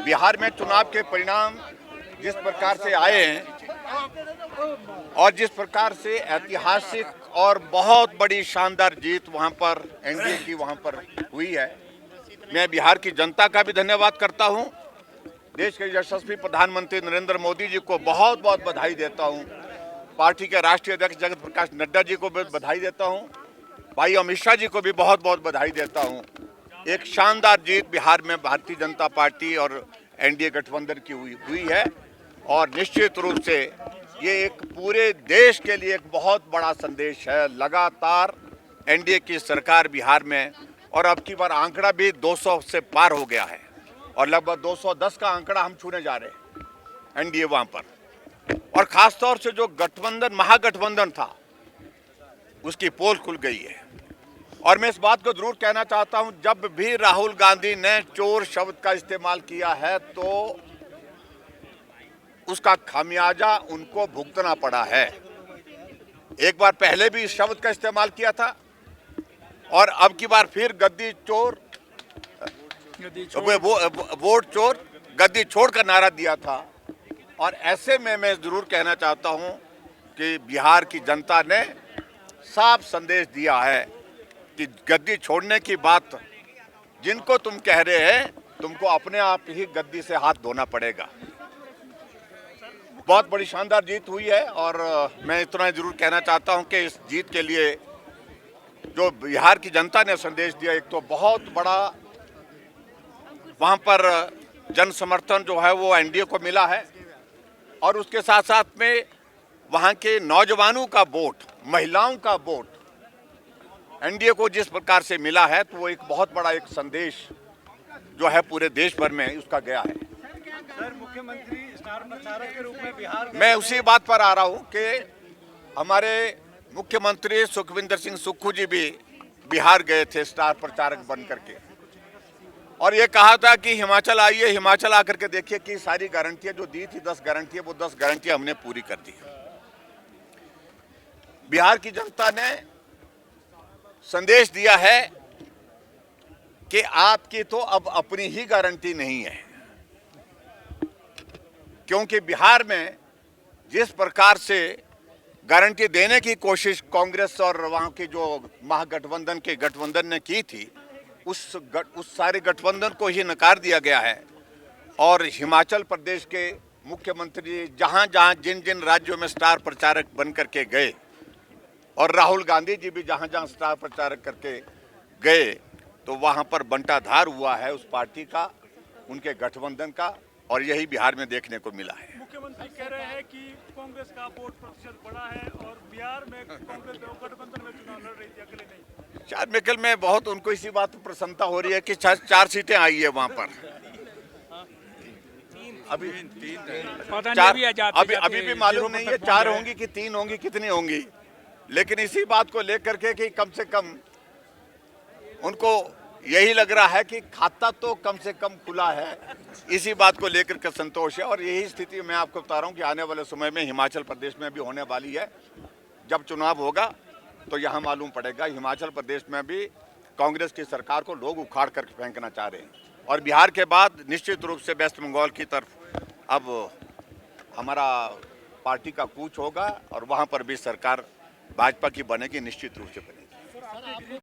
बिहार में चुनाव के परिणाम जिस प्रकार से आए हैं और जिस प्रकार से ऐतिहासिक और बहुत बड़ी शानदार जीत वहां पर एनडीए की वहां पर हुई है, मैं बिहार की जनता का भी धन्यवाद करता हूं। देश के यशस्वी प्रधानमंत्री नरेंद्र मोदी जी को बहुत बहुत बधाई देता हूं। पार्टी के राष्ट्रीय अध्यक्ष जगत प्रकाश नड्डा जी को भी बधाई देता हूं। भाई अमित शाह जी को भी बहुत बहुत बधाई देता हूं। एक शानदार जीत बिहार में भारतीय जनता पार्टी और एनडीए गठबंधन की हुई है और निश्चित रूप से ये एक पूरे देश के लिए एक बहुत बड़ा संदेश है। लगातार एनडीए की सरकार बिहार में, और अब की बार आंकड़ा भी 200 से पार हो गया है और लगभग 210 का आंकड़ा हम छूने जा रहे हैं एनडीए वहां पर। और खासतौर से जो गठबंधन महागठबंधन था उसकी पोल खुल गई है। और मैं इस बात को जरूर कहना चाहता हूं, जब भी राहुल गांधी ने चोर शब्द का इस्तेमाल किया है तो उसका खामियाजा उनको भुगतना पड़ा है। एक बार पहले भी इस शब्द का इस्तेमाल किया था और अब की बार फिर गद्दी चोर, वोट चोर गद्दी छोड़ का नारा दिया था। और ऐसे में मैं जरूर कहना चाहता हूं कि बिहार की जनता ने साफ संदेश दिया है कि गद्दी छोड़ने की बात जिनको तुम कह रहे हैं, तुमको अपने आप ही गद्दी से हाथ धोना पड़ेगा। बहुत बड़ी शानदार जीत हुई है और मैं इतना जरूर कहना चाहता हूं कि इस जीत के लिए जो बिहार की जनता ने संदेश दिया, एक तो बहुत बड़ा वहां पर जन समर्थन जो है वो एनडीए को मिला है और उसके साथ साथ में वहां के नौजवानों का वोट, महिलाओं का वोट एनडीए को जिस प्रकार से मिला है तो वो एक बहुत बड़ा एक संदेश जो है पूरे देश भर में उसका गया है। सर, मुख्यमंत्री स्टार प्रचारक के रूप में बिहार, मैं उसी बात पर आ रहा हूं कि हमारे मुख्यमंत्री सुखविंदर सिंह सुक्खू जी भी बिहार गए थे स्टार प्रचारक बन करके और ये कहा था कि हिमाचल आइए, हिमाचल आकर के देखिए कि सारी गारंटियां जो दी थी 10 गारंटियां, वो 10 गारंटियां हमने पूरी कर दी। बिहार की जनता ने संदेश दिया है कि आपकी तो अब अपनी ही गारंटी नहीं है, क्योंकि बिहार में जिस प्रकार से गारंटी देने की कोशिश कांग्रेस और वहां के जो महागठबंधन के गठबंधन ने की थी, उस सारे गठबंधन को ही नकार दिया गया है। और हिमाचल प्रदेश के मुख्यमंत्री जहां जहां जिन जिन राज्यों में स्टार प्रचारक बन करके गए और राहुल गांधी जी भी जहां जहां स्टार प्रचारक करके गए, तो वहां पर बंटाधार हुआ है उस पार्टी का, उनके गठबंधन का, और यही बिहार में देखने को मिला है। मुख्यमंत्री कह रहे हैं कि कांग्रेस का वोट प्रतिशत बढ़ा है और बिहार में कांग्रेस गठबंधन में चुनाव लड़ रही थी, अकेले नहीं। चारमेकल में बहुत उनको इसी बात पर प्रसन्नता हो रही है कि 4 सीटें आई है वहां पर। अभी अभी भी मालूम नहीं है 4 होंगी कि 3 होंगी, कितनी होंगी, लेकिन इसी बात को लेकर के कि कम से कम उनको यही लग रहा है कि खाता तो कम से कम खुला है, इसी बात को लेकर के संतोष है। और यही स्थिति मैं आपको बता रहा हूं कि आने वाले समय में हिमाचल प्रदेश में भी होने वाली है। जब चुनाव होगा तो यहाँ मालूम पड़ेगा। हिमाचल प्रदेश में भी कांग्रेस की सरकार को लोग उखाड़ कर फेंकना चाह रहे हैं और बिहार के बाद निश्चित रूप से वेस्ट बंगाल की तरफ अब हमारा पार्टी का कूच होगा और वहाँ पर भी सरकार भाजपा की बनेगी, निश्चित रूप से बनेगी।